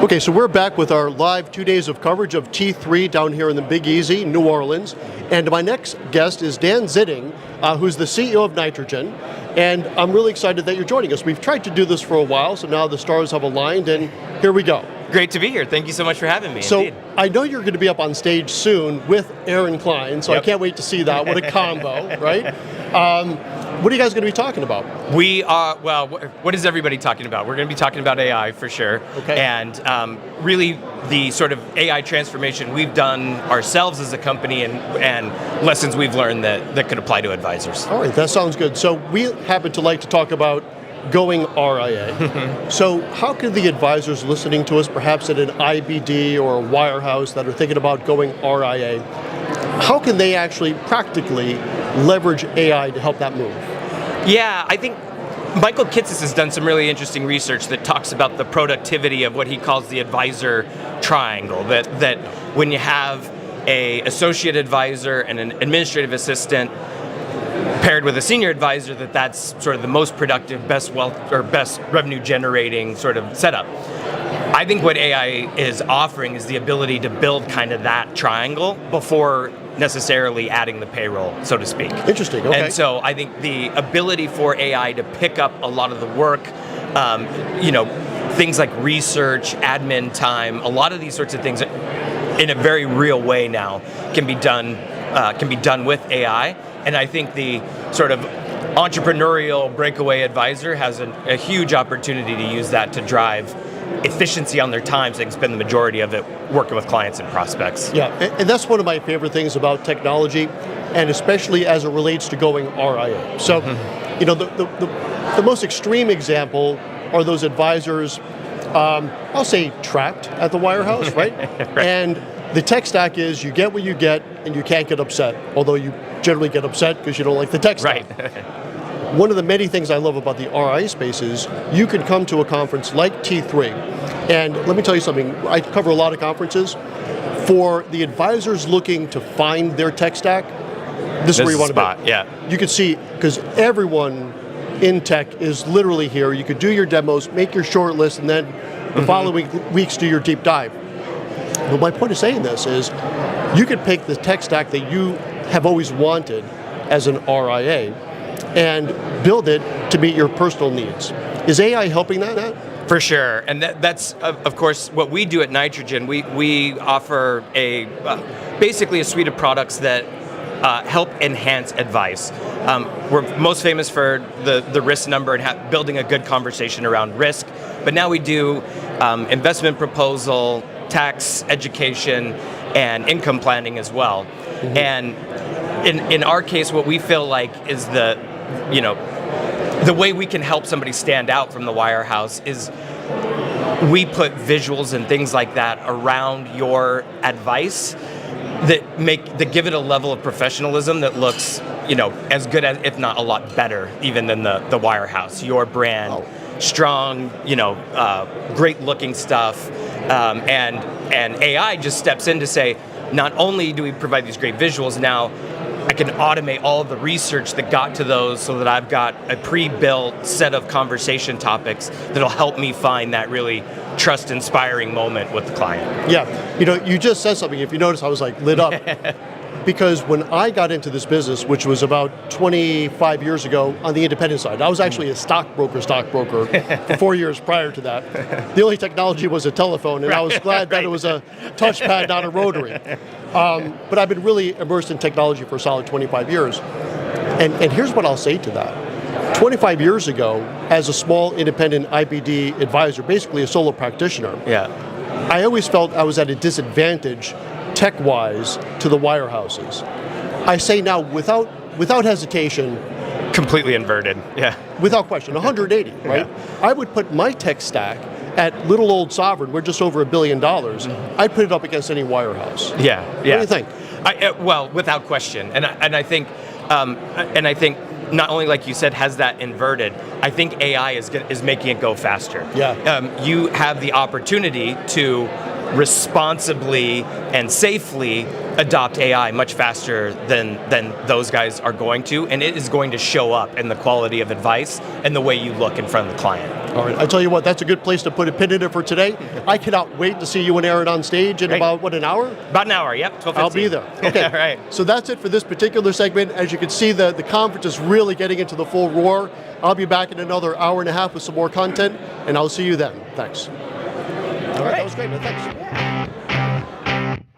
Okay, so we're back with our live 2 days of coverage of T3 down here in the Big Easy, New Orleans. And my next guest is Dan Zitting, who's the CEO of Nitrogen. And I'm really excited that you're joining us. We've tried to do this for a while, so now the stars have aligned, and here we go. Great to be here. Thank you so much for having me. So indeed. I know you're going to be up on stage soon with Aaron Klein, so Yep. I can't wait to see that. What a combo, right? What are you guys going to be talking about? We are, well, what is everybody talking about? We're going to be talking about AI for sure. Okay. And really the sort of AI transformation we've done ourselves as a company and lessons we've learned that could apply to advisors. All right, that sounds good. So we happen to like to talk about goRIA. So how can the advisors listening to us, perhaps at an IBD or a wirehouse that are thinking about going RIA, how can they actually practically leverage AI to help that move? Yeah, I think Michael Kitces has done some really interesting research that talks about the productivity of what he calls the advisor triangle, that when you have an associate advisor and an administrative assistant paired with a senior advisor, that's sort of the most productive, best wealth or best revenue generating sort of setup. I think what AI is offering is the ability to build kind of that triangle before necessarily adding the payroll, so to speak. Interesting, okay. And so I think the ability for AI to pick up a lot of the work, things like research, admin time, a lot of these sorts of things in a very real way now can be done with AI. And I think the sort of entrepreneurial breakaway advisor has a huge opportunity to use that to drive efficiency on their time so they can spend the majority of it working with clients and prospects. Yeah, and that's one of my favorite things about technology, and especially as it relates to going RIA. So, the most extreme example are those advisors, I'll say trapped at the wirehouse, right? Right. And the tech stack is you get what you get and you can't get upset, although you generally get upset because you don't like the tech stack. Right. One of the many things I love about the RIA space is you can come to a conference like T3, and let me tell you something, I cover a lot of conferences. For the advisors looking to find their tech stack, this is where you want to be. Yeah. You can see, because everyone in tech is literally here. You could do your demos, make your short list, and then the following weeks do your deep dive. But my point of saying this is you could pick the tech stack that you have always wanted as an RIA and build it to meet your personal needs. Is AI helping that? For sure, and that's of course what we do at Nitrogen. We offer basically a suite of products that help enhance advice. We're most famous for the risk number and building a good conversation around risk, but now we do investment proposal, tax education, and income planning as well. Mm-hmm. And in our case, what we feel like is the way we can help somebody stand out from the wirehouse is we put visuals and things like that around your advice that give it a level of professionalism that looks, as good as, if not a lot better, even than the wirehouse. Your brand, strong, great looking stuff, and AI just steps in to say, not only do we provide these great visuals, now I can automate all of the research that got to those so that I've got a pre-built set of conversation topics that'll help me find that really trust-inspiring moment with the client. Yeah, you just said something. If you notice, I was like lit up. Because when I got into this business, which was about 25 years ago on the independent side, I was actually a stockbroker for 4 years prior to that. The only technology was a telephone, and I was glad that it was a touchpad, not a rotary. But I've been really immersed in technology for a solid 25 years. And here's what I'll say to that. 25 years ago, as a small independent IBD advisor, basically a solo practitioner, I always felt I was at a disadvantage tech-wise to the wirehouses. I say now without hesitation, completely inverted, without question, 180, right? I would put my tech stack at little old Sovereign, we're just over $1 billion. I'd put it up against any wirehouse. Yeah. What do you think? Well, without question, and I think not only, like you said, has that inverted, I think AI is making it go faster. Yeah. You have the opportunity to responsibly and safely adopt AI much faster than those guys are going to, and it is going to show up in the quality of advice and the way you look in front of the client. All right, I tell you what, that's a good place to put a pin in it for today. I cannot wait to see you and Aaron on stage in Great. about, what, an hour? About an hour, yep, 12:15. I'll be there. Okay, All right. So that's it for this particular segment. As you can see, the conference is really getting into the full roar. I'll be back in another hour and a half with some more content, and I'll see you then. Thanks. All right, that was great, man. Thanks.